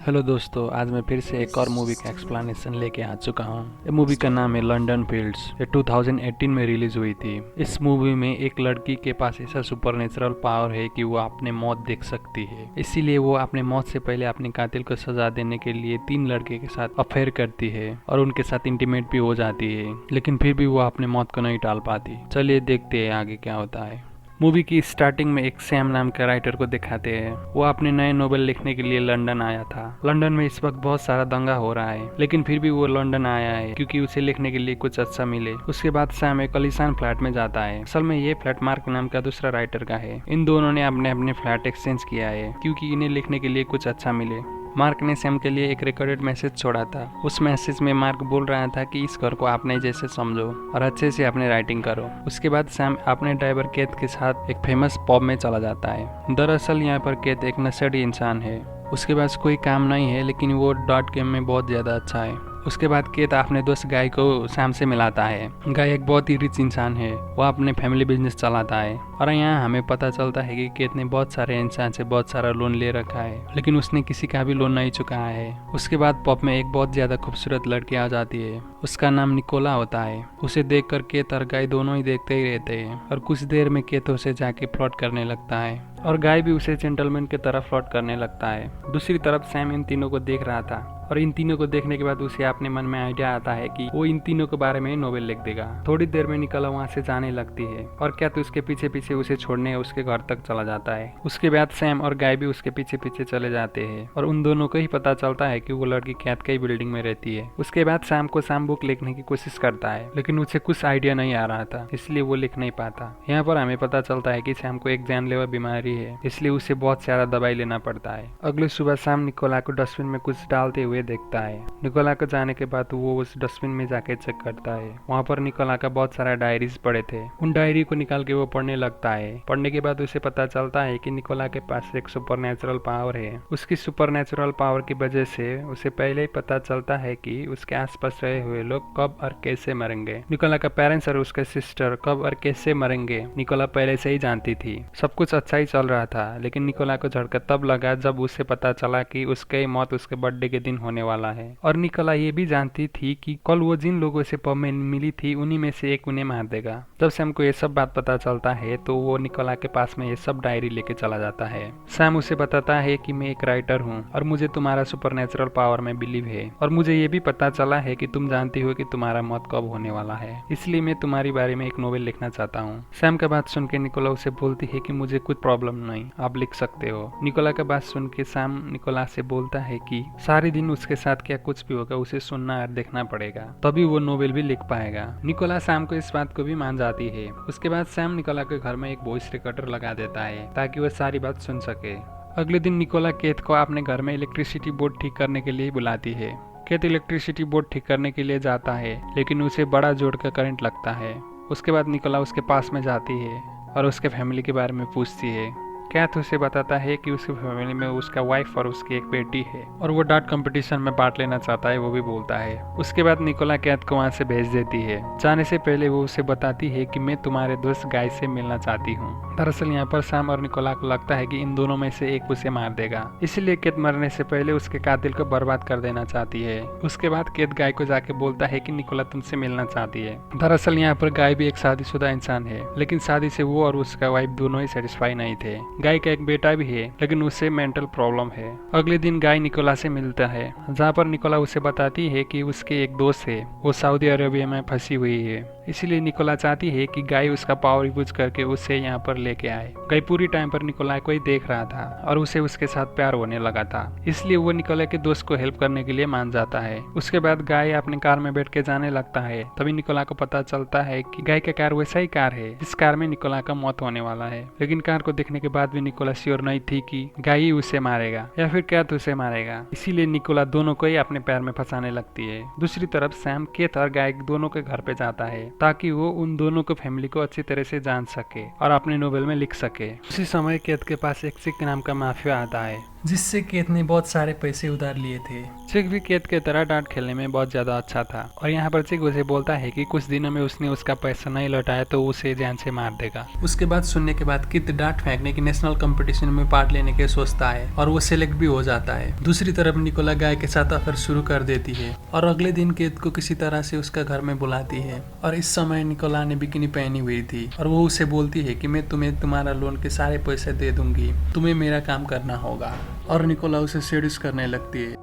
Hello दोस्तों, आज मैं फिर से एक और मूवी का एक्सप्लेनेशन लेके आ चुका हूँ। ये मूवी का नाम है लंदन फील्ड्स। ये 2018 में रिलीज हुई थी। इस मूवी में एक लड़की के पास ऐसा सुपरनेचुरल पावर है कि वो अपने मौत देख सकती है। इसीलिए वो अपने मौत से पहले अपने कातिल को सजा देने के लिए 3 लड़के के साथ अफेयर करती है और उनके साथ इंटीमेट भी हो जाती है, लेकिन फिर भी वो अपने मौत को नहीं टाल पाती। चलिए देखते हैं आगे क्या होता है। मूवी की स्टार्टिंग में एक सैम नाम के राइटर को दिखाते हैं। वो अपने नए नोवेल लिखने के लिए लंदन आया था। लंदन में इस वक्त बहुत सारा दंगा हो रहा है, लेकिन फिर भी वो लंदन आया है क्योंकि उसे लिखने के लिए कुछ अच्छा मिले। उसके बाद सैम एक आलीशान फ्लैट में जाता है। असल में ये फ्लैट मार्क नाम का दूसरा राइटर का है। इन दोनों ने अपने अपने फ्लैट एक्सचेंज किया है क्योंकि इन्हें लिखने के लिए कुछ अच्छा मिले। मार्क ने सैम के लिए एक रिकॉर्डेड मैसेज छोड़ा था। उस मैसेज में मार्क बोल रहा था कि इस घर को अपने जैसे समझो और अच्छे से अपने राइटिंग करो। उसके बाद सैम अपने ड्राइवर केथ के साथ एक फेमस पब में चला जाता है। दरअसल यहाँ पर केथ एक नशेड़ी इंसान है। उसके पास कोई काम नहीं है, लेकिन वो डॉट गेम में बहुत ज़्यादा अच्छा है। उसके बाद केत अपने दोस्त गाय को सैम से मिलाता है। गाय एक बहुत ही रिच इंसान है। वो अपने फैमिली बिजनेस चलाता है और यहाँ हमें पता चलता है कि केत ने बहुत सारे इंसान से बहुत सारा लोन ले रखा है, लेकिन उसने किसी का भी लोन नहीं चुकाया है। उसके बाद पब में एक बहुत ज्यादा खूबसूरत लड़की आ जाती है। उसका नाम निकोला होता है। उसे देख कर केत और गाय दोनों ही देखते ही रहते हैं और कुछ देर में केत उसे जाके फ्लर्ट करने लगता है और गाय भी उसे जेंटलमैन की तरह फ्लर्ट करने लगता है। दूसरी तरफ सैम इन तीनों को देख रहा था और इन तीनों को देखने के बाद उसे अपने मन में आइडिया आता है कि वो इन तीनों के बारे में नोवेल लिख देगा। थोड़ी देर में निकोला वहाँ से जाने लगती है और क्या तो उसके पीछे पीछे उसे छोड़ने उसके घर तक चला जाता है। उसके बाद सैम और गाय भी उसके पीछे पीछे चले जाते हैं और उन दोनों को ही पता चलता है कि वो लड़की कैथ की बिल्डिंग में रहती है। उसके बाद सैम को सैम बुक लिखने की कोशिश करता है, लेकिन उसे कुछ आइडिया नहीं आ रहा था, इसलिए वो लिख नहीं पाता। यहाँ पर हमें पता चलता है कि सैम को एक जानलेवा बीमारी है, इसलिए उसे बहुत सारा दवाई लेना पड़ता है। अगली सुबह सैम निकोला को डस्टबिन में कुछ डालते हुए देखता है। निकोला को जाने के बाद वो उस डस्टबिन में जाके चेक करता है। वहाँ पर निकोला का बहुत सारा डायरीज पड़े थे। उन डायरी को निकाल के वो पढ़ने लगता है। पढ़ने के बाद उसे पता चलता है कि निकोला के पास एक सुपरनेचुरल पावर है। उसकी सुपरनेचुरल पावर की वजह से उसे पहले ही पता चलता है कि उसके आसपास रहे हुए लोग कब और कैसे मरेंगे। निकोला का पेरेंट्स और उसके सिस्टर कब और कैसे मरेंगे निकोला पहले से ही जानती थी। सब कुछ अच्छा ही चल रहा था, लेकिन निकोला को झटका तब लगा जब उसे पता चला कि उसकी मौत उसके बर्थडे के दिन होने वाला है। और निकोला ये भी जानती थी कि कल वो जिन लोगों से पब में मिली थी उन्हीं में से एक उन्हें मार देगा। जब सैम को ये सब बात पता चलता है तो वो निकोला के पास में ये सब डायरी लेके चला जाता है। सैम उसे बताता है कि मैं एक राइटर हूँ और मुझे तुम्हारा सुपरनेचुरल पावर में बिलीव है, और मुझे ये भी पता चला है कि तुम जानती हो कि तुम्हारा मौत कब होने वाला है, इसलिए मैं तुम्हारी बारे में एक नोवेल लिखना चाहता हूँ। सैम का बात सुन के निकोला उसे बोलती है कि मुझे कुछ प्रॉब्लम नहीं, आप लिख सकते हो। निकोला का बात सुन के सैम निकोला से बोलता है कि सारे दिन उसके साथ क्या कुछ भी होगा उसे सुनना और देखना पड़ेगा, तभी वो नोवेल भी लिख पाएगा। निकोला सैम को इस बात को भी मान जाती है। उसके बाद सैम निकोला के घर में एक वॉइस रिकॉर्डर लगा देता है ताकि वो सारी बात सुन सके। अगले दिन निकोला केथ को अपने घर में इलेक्ट्रिसिटी बोर्ड ठीक करने के लिए बुलाती है। केथ इलेक्ट्रिसिटी बोर्ड ठीक करने के लिए जाता है, लेकिन उसे बड़ा जोर का करंट लगता है। उसके बाद निकोला उसके पास में जाती है और उसके फैमिली के बारे में पूछती है। कैथ उसे बताता है कि उसकी फैमिली में उसका वाइफ और उसकी एक बेटी है और वो डार्ट कंपटीशन में पार्ट लेना चाहता है, वो भी बोलता है। उसके बाद निकोला कैथ को वहाँ से भेज देती है। जाने से पहले वो उसे बताती है कि मैं तुम्हारे दोस्त गाय से मिलना चाहती हूँ। दरअसल यहाँ पर सैम और निकोला को लगता है कि इन दोनों में से एक उसे मार देगा, इसलिए कैथ मरने से पहले उसके कातिल को बर्बाद कर देना चाहती है। उसके बाद कैथ गाय को जाके बोलता है कि निकोला तुमसे मिलना चाहती है। दरअसल यहाँ पर गाय भी एक शादीशुदा इंसान है, लेकिन शादी से वो और उसका वाइफ दोनों ही सेटिस्फाई नहीं थे। गाय का एक बेटा भी है, लेकिन उसे मेंटल प्रॉब्लम है। अगले दिन गाय निकोला से मिलता है, जहाँ पर निकोला उसे बताती है कि उसके एक दोस्त है, वो सऊदी अरेबिया में फंसी हुई है, इसलिए निकोला चाहती है कि गाय उसका पावर यूज करके उसे यहाँ पर लेके आए। गाय पूरी टाइम पर निकोला को ही देख रहा था और उसे उसके साथ प्यार होने लगा था, इसलिए वो निकोला के दोस्त को हेल्प करने के लिए मान जाता है। उसके बाद गाय अपने कार में बैठ के जाने लगता है। तभी निकोला को पता चलता है कि गाय का कार वैसा ही कार है जिस कार में निकोला का मौत होने वाला है, लेकिन कार को देखने के बाद भी निकोला श्योर नहीं थी कि गाय ही उसे मारेगा या फिर कैथ उसे मारेगा, इसीलिए निकोला दोनों को ही अपने पैर में फंसाने लगती है। दूसरी तरफ सैम केथ और गाय दोनों के घर पे जाता है ताकि वो उन दोनों को फैमिली को अच्छी तरह से जान सके और अपने नोवेल में लिख सके। उसी समय केथ के पास एक सिक नाम का माफिया आता है जिससे केत ने बहुत सारे पैसे उधार लिए थे। चिक भी केत के तरह डांट खेलने में बहुत ज्यादा अच्छा था और यहाँ पर चिक उसे बोलता है कि कुछ दिनों में उसने उसका पैसा नहीं लौटाया तो उसे जान से मार देगा। उसके बाद सुनने के बाद कित डांट फेंकने की नेशनल कंपटीशन में पार्ट लेने के सोचता है और वो सिलेक्ट भी हो जाता है। दूसरी तरफ निकोला गाय के साथ अफेयर शुरू कर देती है और अगले दिन केत को किसी तरह से उसका घर में बुलाती है और इस समय निकोला ने बिकिनी पहनी हुई थी और वो उसे बोलती है कि मैं तुम्हें तुम्हारा लोन के सारे पैसे दे दूंगी, तुम्हें मेरा काम करना होगा। और निकोला उसे सेड्यूस करने लगती है।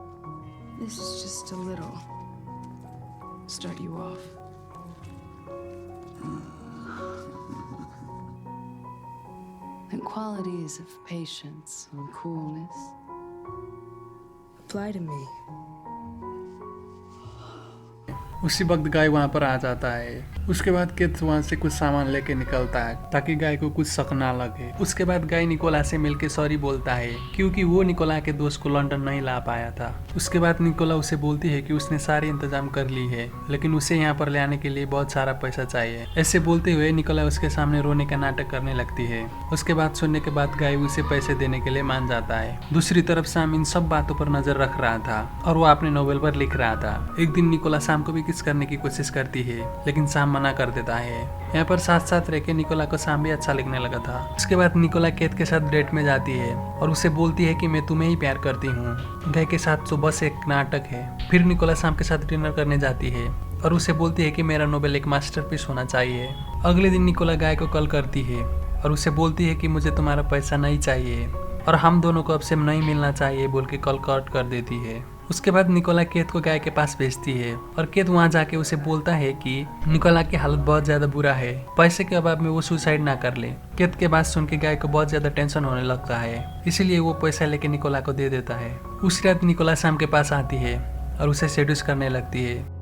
This is just a little. Start you off. The qualities of patience and coolness apply to me. उसी वक्त गाय वहाँ पर आ जाता है। उसके बाद केत वहाँ से कुछ सामान लेके निकलता है ताकि गाय को कुछ शक ना लगे। उसके बाद गाय निकोला से मिलके सॉरी बोलता है क्योंकि वो निकोला के दोस्त को लंदन नहीं ला पाया था। उसके बाद निकोला उसे बोलती है कि उसने सारी इंतजाम कर ली है लेकिन उसे यहाँ पर ले आने के लिए बहुत सारा पैसा चाहिए। ऐसे बोलते हुए निकोला उसके सामने रोने का नाटक करने लगती है। उसके बाद सुनने के बाद गाय उसे पैसे देने के लिए मान जाता है। दूसरी तरफ शाम इन सब बातों पर नजर रख रहा था और वो अपने नोवेल पर लिख रहा था। एक दिन निकोला शाम को भी किस करने की कोशिश करती है लेकिन शाम मना कर देता है। यहाँ पर साथ साथ रह के निकोला को शाम भी अच्छा लगने लगा था। उसके बाद निकोला केत के साथ डेट में जाती है और उसे बोलती है कि मैं तुम्हें ही प्यार करती हूँ। गाय के साथ तो बस एक नाटक है। फिर निकोला शाम के साथ डिनर करने जाती है और उसे बोलती है कि मेरा नोवेल एक मास्टरपीस होना चाहिए। अगले दिन निकोला गाय को कॉल करती है और उसे बोलती है कि मुझे तुम्हारा पैसा नहीं चाहिए और हम दोनों को अब से नहीं मिलना चाहिए बोल के कॉल कट कर देती है। उसके बाद निकोला केत को गाय के पास भेजती है और केत वहाँ जाके उसे बोलता है कि निकोला की हालत बहुत ज्यादा बुरा है, पैसे के अभाव में वो सुसाइड ना कर ले। केत के बात सुन के गाय को बहुत ज्यादा टेंशन होने लगता है, इसीलिए वो पैसा लेके निकोला को दे देता है। उस रात निकोला शाम के पास आती है और उसे सेड्यूस करने लगती है।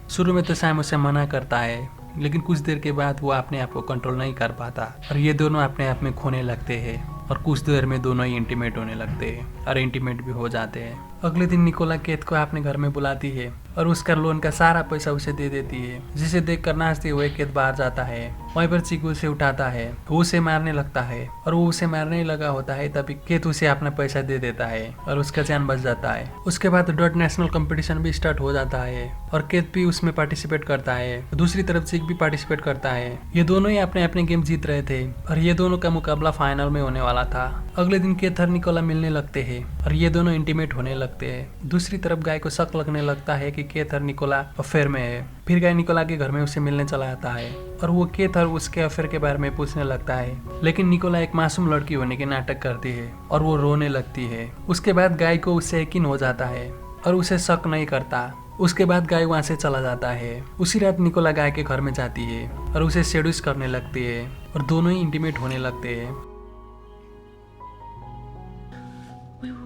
शुरू में तो सैम उसे मना करता है लेकिन कुछ देर के बाद वो अपने आप को कंट्रोल नहीं कर पाता और ये दोनों अपने आप में खोने लगते हैं और कुछ देर में दोनों ही इंटीमेट होने लगते हैं और इंटीमेट भी हो जाते हैं। अगले दिन निकोला केत को अपने घर में बुलाती है और उसका लोन का सारा पैसा उसे दे देती है, जिसे देखकर नाचते हुए केत बाहर जाता है। वहीं पर चीकू उसे उठाता है, वो उसे मारने लगता है और वो उसे मारने लगा होता है तभी केत उसे अपना पैसा दे देता है और उसका जान बच जाता है। उसके बाद डॉट नेशनल कंपटीशन भी स्टार्ट हो जाता है और केत भी उसमें पार्टिसिपेट करता है। दूसरी तरफ चीक भी पार्टिसिपेट करता है। ये दोनों ही अपने अपने गेम जीत रहे थे और ये दोनों का मुकाबला फाइनल में होने वाला था। अगले दिन केत और निकोला मिलने लगते हैं और ये दोनों इंटीमेट होने लगते हैं। दूसरी तरफ गाय को शक लगने लगता है कि केत और निकोला अफेयर में है। फिर गाय निकोला के घर में उसे मिलने चला आता है और वो केत और उसके अफेयर के बारे में पूछने लगता है, लेकिन निकोला एक मासूम लड़की होने के नाटक करती है और वो रोने लगती है। उसके बाद गाय को उससे यकीन हो जाता है और उसे शक नहीं करता। उसके बाद गाय वहाँ से चला जाता है। उसी रात निकोला गाय के घर में जाती है और उसे सेड्यूस करने लगती है और दोनों ही इंटीमेट होने लगते हैं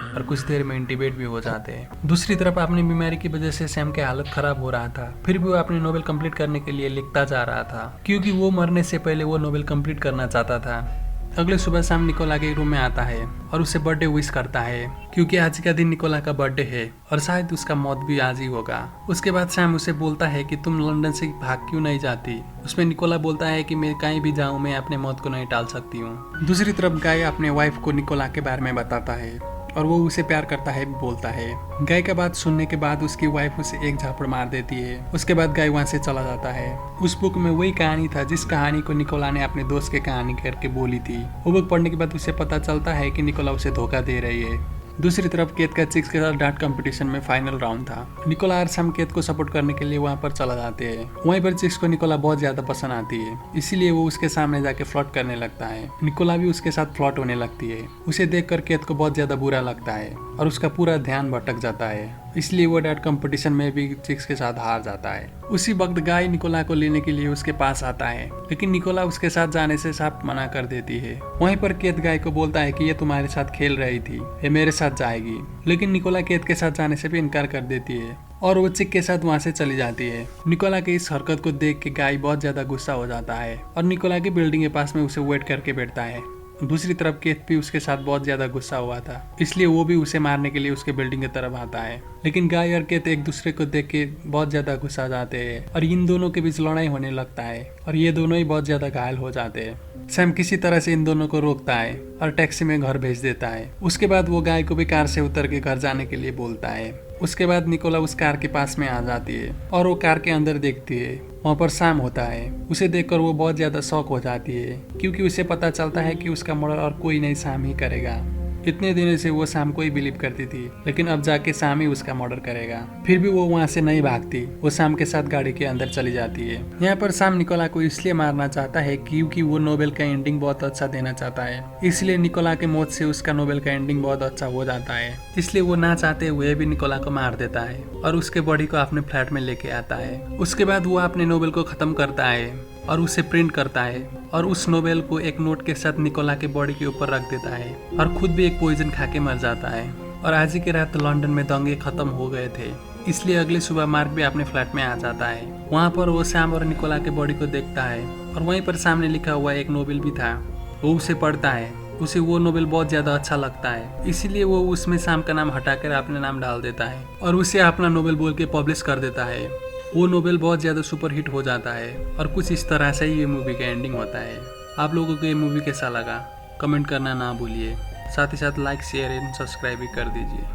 और कुछ देर में इंटीमेट भी हो जाते हैं। दूसरी तरफ अपनी बीमारी की वजह से सैम की हालत खराब हो रहा था, फिर भी वो अपनी नोवेल कंप्लीट करने के लिए लिखता जा रहा था क्योंकि वो मरने से पहले वो नोवेल कंप्लीट करना चाहता था। अगले सुबह शाम निकोला के रूम में आता है और उसे बर्थडे विश करता है क्योंकि आज का दिन निकोला का बर्थडे है और शायद उसका मौत भी आज ही होगा। उसके बाद सैम उसे बोलता है कि तुम लंदन से भाग क्यों नहीं जाती। उसमें निकोला बोलता है कि मैं कहीं भी जाऊं, मैं अपने मौत को नहीं टाल सकती हूँ। दूसरी तरफ गाय अपने वाइफ को निकोला के बारे में बताता है और वो उसे प्यार करता है बोलता है। गाय का बात सुनने के बाद उसकी वाइफ उसे एक झापड़ मार देती है। उसके बाद गाय वहाँ से चला जाता है। उस बुक में वही कहानी था जिस कहानी को निकोला ने अपने दोस्त के कहानी करके बोली थी। वो बुक पढ़ने के बाद उसे पता चलता है कि निकोला उसे धोखा दे रही है। दूसरी तरफ केत का चिक्स के साथ डांट कंपटीशन में फाइनल राउंड था। निकोला और सैम केत को सपोर्ट करने के लिए वहाँ पर चला जाते हैं। वहीं पर चिक्स को निकोला बहुत ज्यादा पसंद आती है, इसीलिए वो उसके सामने जाके फ्लर्ट करने लगता है। निकोला भी उसके साथ फ्लर्ट होने लगती है। उसे देखकर केत को बहुत ज्यादा बुरा लगता है और उसका पूरा ध्यान भटक जाता है, इसलिए वो डांट कंपटीशन में भी चिक्स के साथ हार जाता है। उसी वक्त गाय निकोला को लेने के लिए उसके पास आता है, लेकिन निकोला उसके साथ जाने से साफ मना कर देती है। वहीं पर केत गाय को बोलता है कि ये तुम्हारे साथ खेल रही थी, ये मेरे साथ जाएगी, लेकिन निकोला केत के साथ जाने से भी इनकार कर देती है और वो चिक के साथ वहाँ से चली जाती है। निकोला के इस हरकत को देख के गाय बहुत ज्यादा गुस्सा हो जाता है और निकोला की बिल्डिंग के पास में उसे वेट करके बैठता है। दूसरी तरफ केथ भी उसके साथ बहुत ज्यादा गुस्सा हुआ था, इसलिए वो भी उसे मारने के लिए उसके बिल्डिंग की तरफ आता है। लेकिन गाय और केथ एक दूसरे को देख के बहुत ज्यादा गुस्सा जाते हैं और इन दोनों के बीच लड़ाई होने लगता है और ये दोनों ही बहुत ज्यादा घायल हो जाते हैं। सैम किसी तरह से इन दोनों को रोकता है और टैक्सी में घर भेज देता है। उसके बाद वो गाय को भी कार से उतर के घर जाने के लिए बोलता है। उसके बाद निकोला उस कार के पास में आ जाती है और वो कार के अंदर देखती है। वहाँ पर सैम होता है। उसे देखकर वो बहुत ज्यादा शॉक हो जाती है क्योंकि उसे पता चलता है कि उसका मर्डर और कोई नहीं सैम ही करेगा। इतने दिनों से वो सैम को ही बिलीव करती थी, लेकिन अब जाके सैम ही उसका मर्डर करेगा। फिर भी वो वहाँ से नहीं भागती, वो सैम के साथ गाड़ी के अंदर चली जाती है। यहाँ पर सैम निकोला को इसलिए मारना चाहता है क्योंकि वो नोबेल का एंडिंग बहुत अच्छा देना चाहता है। इसलिए निकोला के मौत से उसका नोबेल का एंडिंग बहुत अच्छा हो जाता है। इसलिए वो ना चाहते हुए भी निकोला को मार देता है और उसके बॉडी को अपने फ्लैट में लेके आता है। उसके बाद वो अपने नोबेल को खत्म करता है और उसे प्रिंट करता है और उस नोबेल को एक नोट के साथ निकोला के बॉडी के ऊपर रख देता है और खुद भी एक पॉइजन खा के मर जाता है। और आज ही की रात लंदन में दंगे खत्म हो गए थे, इसलिए अगली सुबह मार्क भी अपने फ्लैट में आ जाता है। वहाँ पर वो सैम और निकोला के बॉडी को देखता है और वहीं पर सामने लिखा हुआ एक नोबेल भी था। वो उसे पढ़ता है। उसे वो नोबेल बहुत ज्यादा अच्छा लगता है, इसीलिए वो उसमें सैम का नाम हटाकर अपने नाम डाल देता है और उसे अपना नोबेल बोल के पब्लिश कर देता है। वो नोबेल बहुत ज़्यादा सुपर हिट हो जाता है और कुछ इस तरह से ही ये मूवी का एंडिंग होता है। आप लोगों को ये मूवी कैसा लगा कमेंट करना ना भूलिए। साथ ही साथ लाइक शेयर एंड सब्सक्राइब भी कर दीजिए।